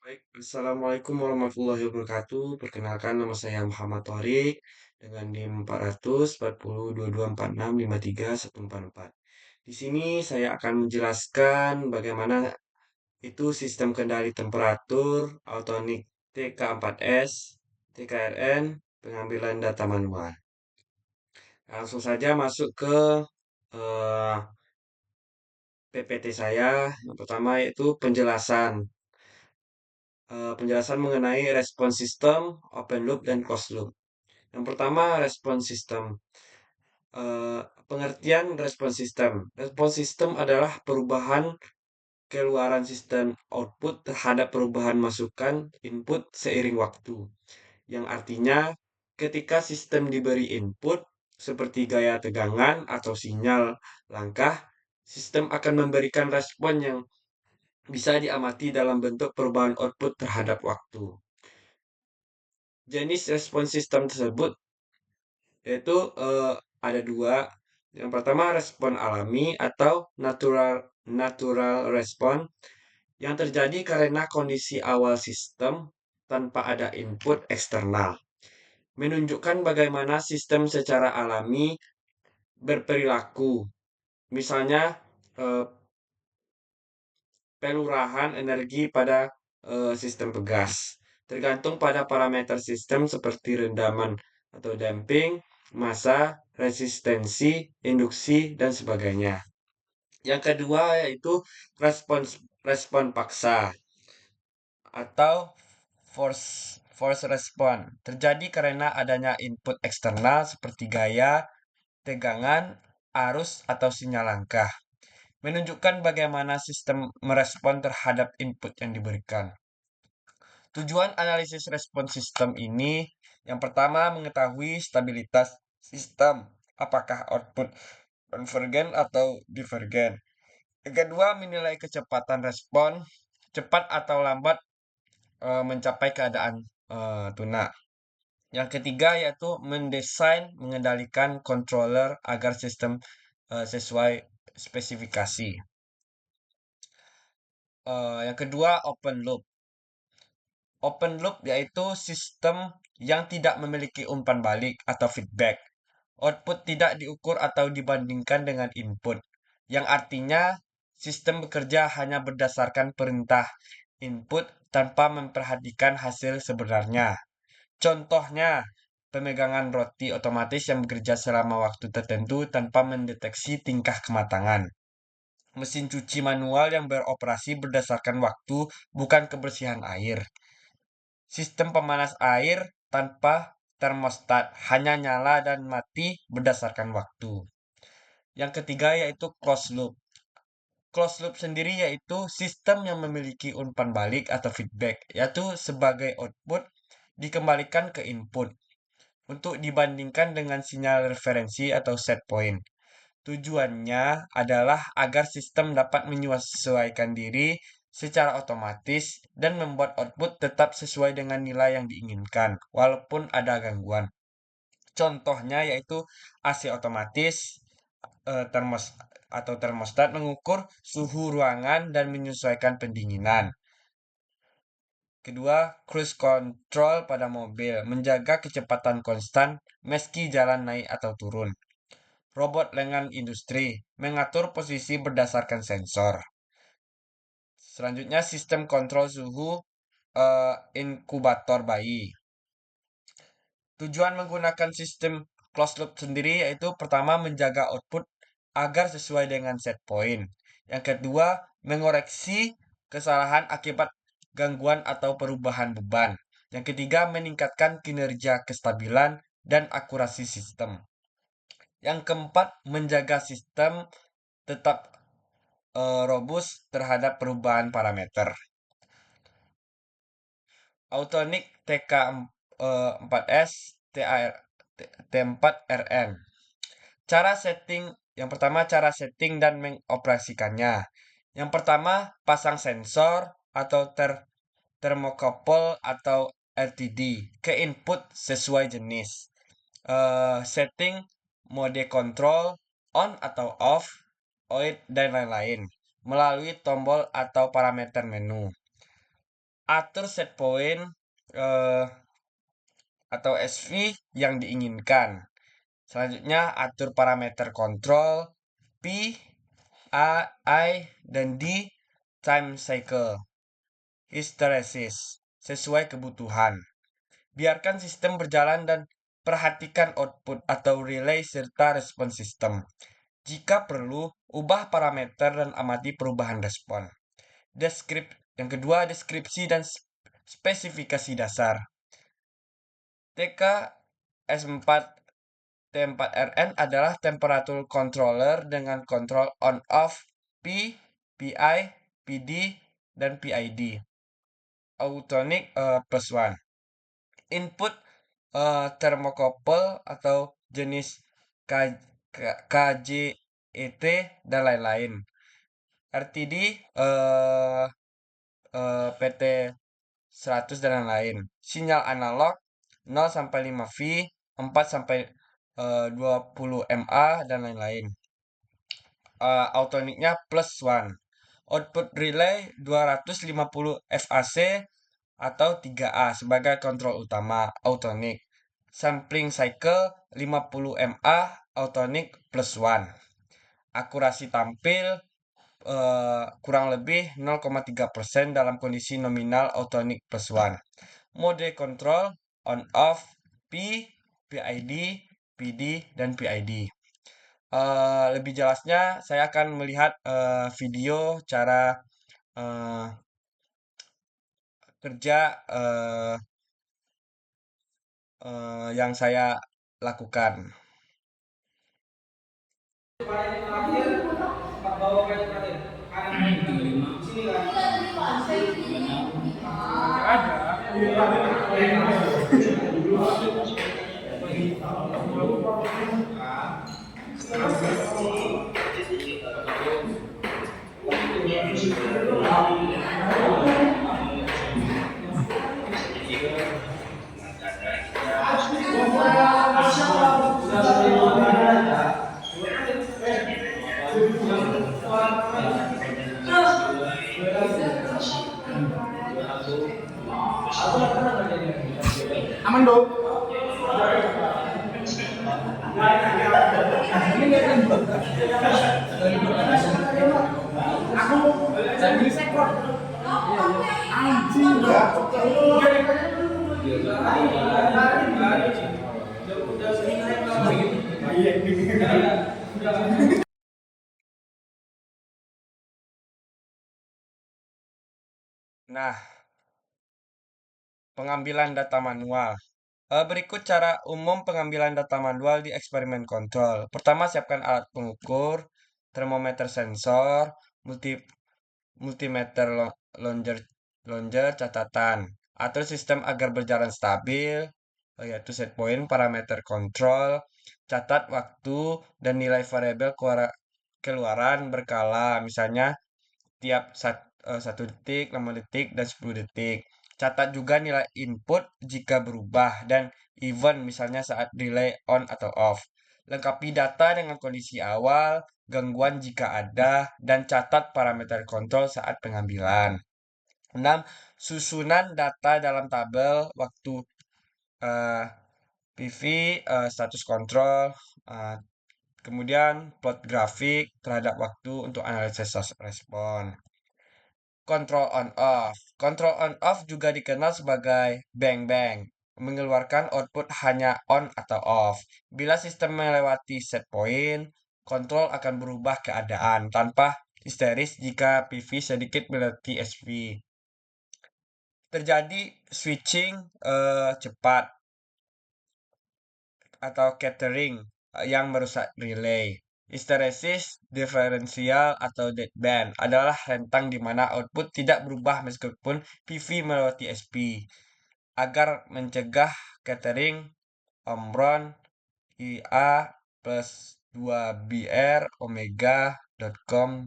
Baik, Assalamualaikum warahmatullahi wabarakatuh. Perkenalkan nama saya Muhammad Thorik dengan NIM 400 40 2246 53 144. Di sini saya akan menjelaskan bagaimana itu sistem kendali temperatur Autonik TK4S, TKRN, pengambilan data manual. Langsung saja masuk ke eh, PPT saya. Yang pertama yaitu penjelasan. Penjelasan mengenai respon sistem, open loop, dan closed loop. Yang pertama, respon sistem. Pengertian respon sistem. Respon sistem adalah perubahan keluaran sistem output terhadap perubahan masukan input seiring waktu. Yang artinya, ketika sistem diberi input, seperti gaya tegangan atau sinyal langkah, sistem akan memberikan respon yang bisa diamati dalam bentuk perubahan output terhadap waktu. Jenis respon sistem tersebut yaitu ada dua. Yang pertama respon alami atau natural natural respon yang terjadi karena kondisi awal sistem tanpa ada input eksternal. Menunjukkan bagaimana sistem secara alami berperilaku. Misalnya eh, pelurahan energi pada sistem pegas. Tergantung pada parameter sistem seperti rendaman atau damping, massa, resistensi, induksi, dan sebagainya. Yang kedua yaitu respon paksa atau force response. Terjadi karena adanya input eksternal seperti gaya, tegangan, arus, atau sinyal langkah. Menunjukkan bagaimana sistem merespon terhadap input yang diberikan. Tujuan analisis respon sistem ini yang pertama mengetahui stabilitas sistem, apakah output konvergen atau divergen. Yang kedua menilai kecepatan respon, cepat atau lambat mencapai keadaan tuna. Yang ketiga yaitu mendesain mengendalikan controller agar sistem sesuai spesifikasi. Yang kedua open loop. Open loop yaitu sistem yang tidak memiliki umpan balik atau feedback. Output tidak diukur atau dibandingkan dengan input, yang artinya sistem bekerja hanya berdasarkan perintah input tanpa memperhatikan hasil sebenarnya. Contohnya, pemegangan roti otomatis yang bekerja selama waktu tertentu tanpa mendeteksi tingkah kematangan. Mesin cuci manual yang beroperasi berdasarkan waktu, bukan kebersihan air. Sistem pemanas air tanpa termostat, hanya nyala dan mati berdasarkan waktu. Yang ketiga yaitu closed loop. Closed loop sendiri yaitu sistem yang memiliki umpan balik atau feedback, yaitu sebagai output dikembalikan ke input untuk dibandingkan dengan sinyal referensi atau set point. Tujuannya adalah agar sistem dapat menyesuaikan diri secara otomatis dan membuat output tetap sesuai dengan nilai yang diinginkan, walaupun ada gangguan. Contohnya yaitu AC otomatis, termos atau termostat mengukur suhu ruangan dan menyesuaikan pendinginan. Kedua, cruise control pada mobil, menjaga kecepatan konstan meski jalan naik atau turun. Robot lengan industri, mengatur posisi berdasarkan sensor. Selanjutnya, sistem kontrol suhu inkubator bayi. Tujuan menggunakan sistem closed loop sendiri yaitu pertama menjaga output agar sesuai dengan set point. Yang kedua, mengoreksi kesalahan akibat gangguan atau perubahan beban. Yang ketiga, meningkatkan kinerja kestabilan dan akurasi sistem. Yang keempat, menjaga sistem tetap robust terhadap perubahan parameter. Autonik TK4S T4RN. Cara setting, yang pertama cara setting dan mengoperasikannya. Yang pertama, pasang sensor atau termokopol atau LTD ke input sesuai jenis. Setting mode control on atau off, OID dan lain-lain melalui tombol atau parameter menu. Atur set point eh, atau SV yang diinginkan. Selanjutnya atur parameter kontrol P, A, I, dan D time cycle hysteresis sesuai kebutuhan. Biarkan sistem berjalan dan perhatikan output atau relay serta respon sistem. Jika perlu, ubah parameter dan amati perubahan respon. Yang kedua, deskripsi dan spesifikasi dasar. TK S4 T4RN adalah temperature controller dengan kontrol on-off P, PI, PD, dan PID. Autonic plus one. Input thermocouple atau jenis KJET dan lain-lain. RTD, PT 100 dan lain-lain. Sinyal analog 0 sampai 5 V, 4 sampai 20 MA dan lain-lain. Autonicnya plus one. Output relay 250 FAC atau 3A sebagai kontrol utama autonic. Sampling cycle 50 MA autonic plus one. Akurasi tampil kurang lebih 0,3% dalam kondisi nominal autonic plus one. Mode kontrol on off P, PID, PD, dan PID. Lebih jelasnya saya akan melihat video cara kerja yang saya lakukan. Aman dong. Aku jadi sekor. Anjing. Nah, pengambilan data manual. Berikut cara umum pengambilan data manual di eksperimen kontrol. Pertama, siapkan alat pengukur, termometer sensor, multimeter longer catatan. Atur sistem agar berjalan stabil, yaitu set point, parameter kontrol, catat waktu dan nilai variabel keluaran berkala, misalnya tiap 1 detik, 5 detik, dan 10 detik. Catat juga nilai input jika berubah dan event misalnya saat delay on atau off. Lengkapi data dengan kondisi awal, gangguan jika ada, dan catat parameter kontrol saat pengambilan. 6. Susunan data dalam tabel waktu eh, PV, status kontrol, eh, kemudian plot grafik terhadap waktu untuk analisis respon. Control on off. Control on off juga dikenal sebagai bang bang, mengeluarkan output hanya on atau off. Bila sistem melewati set point, kontrol akan berubah keadaan tanpa histeris jika PV sedikit melewati SV. Terjadi switching cepat atau catering yang merusak relay. Histeresis diferensial atau deadband adalah rentang di mana output tidak berubah meskipun PV melewati SP. Agar mencegah catering, Omron IA plus 2BR omega.com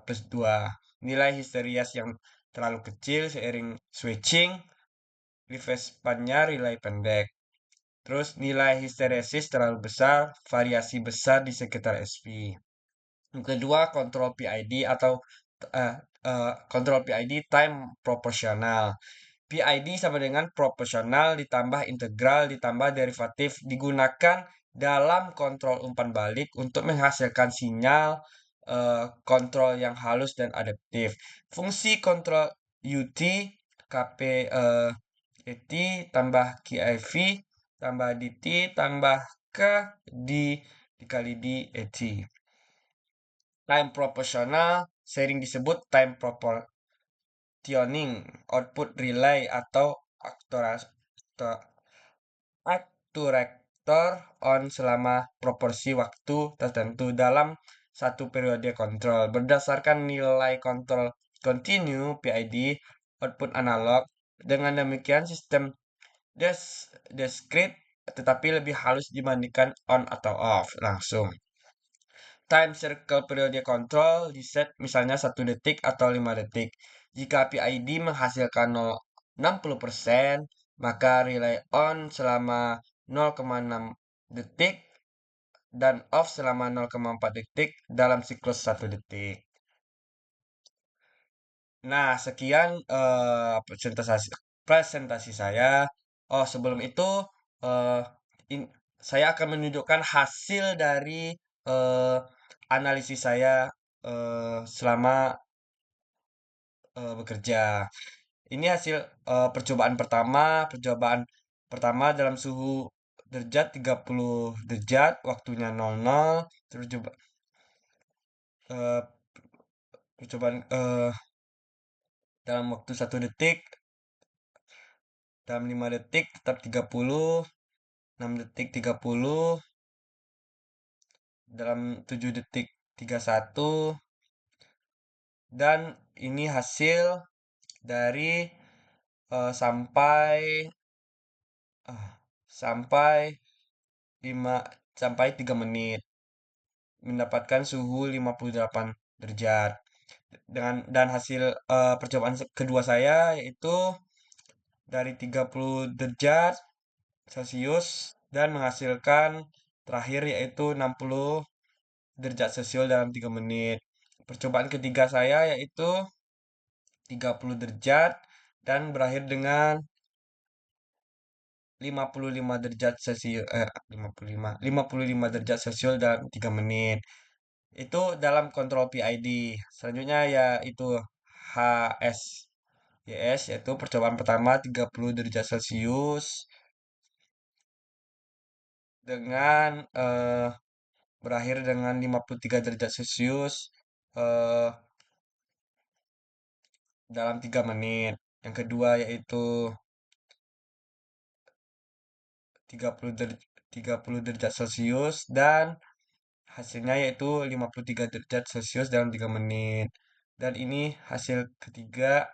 plus 2. Nilai histerias yang terlalu kecil seiring switching, lifespan-nya relay pendek. Terus nilai histeresis terlalu besar, variasi besar di sekitar SP. Yang kedua, kontrol PID atau kontrol PID time proporsional. PID sama dengan proporsional ditambah integral ditambah derivatif digunakan dalam kontrol umpan balik untuk menghasilkan sinyal kontrol yang halus dan adaptif. Fungsi kontrol UT, KP ET tambah KIV tambah DT tambah K di dikali di ET. Time proporsional sering disebut time proportioning output relay atau actuator on selama proporsi waktu tertentu dalam satu periode kontrol. Berdasarkan nilai kontrol continue PID output analog. Dengan demikian sistem discrete tetapi lebih halus dibandingkan on atau off langsung. Time circle periode kontrol diset misalnya 1 detik atau 5 detik. Jika PID menghasilkan 60%, maka relay on selama 0,6 detik dan off selama 0,4 detik dalam siklus 1 detik. Nah, sekian presentasi saya. Oh, sebelum itu eh, in- saya akan menunjukkan hasil dari eh, analisis saya selama bekerja. Ini hasil percobaan pertama dalam suhu derajat 30 derajat, waktunya 00, terus coba eh, percobaan dalam waktu 1 detik, dalam 5 detik tetap 30, 6 detik 30, dalam 7 detik 31, dan ini hasil dari sampai ah, sampai 5 sampai 3 menit mendapatkan suhu 58 derajat. Dan hasil percobaan kedua saya yaitu dari 30 derajat Celcius dan menghasilkan terakhir yaitu 60 derajat Celcius dalam 3 menit. Percobaan ketiga saya yaitu 30 derajat dan berakhir dengan 55 derajat Celcius 55 derajat Celcius dalam 3 menit. Itu dalam kontrol PID. Selanjutnya yaitu HSYS yaitu percobaan pertama 30 derajat Celcius dengan berakhir dengan 53 derajat Celcius eh, dalam 3 menit. Yang kedua yaitu 30 30 derajat Celcius dan hasilnya yaitu 53 derajat Celcius dalam 3 menit. Dan ini hasil ketiga,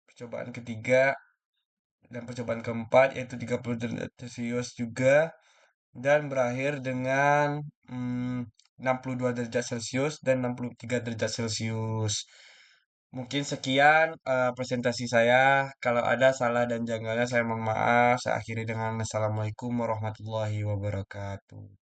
percobaan ketiga dan percobaan keempat yaitu 30 derajat Celcius juga dan berakhir dengan 62 derajat Celcius dan 63 derajat Celcius. Mungkin sekian presentasi saya. Kalau ada salah dan janggalnya saya mohon maaf. Saya akhiri dengan Assalamualaikum warahmatullahi wabarakatuh.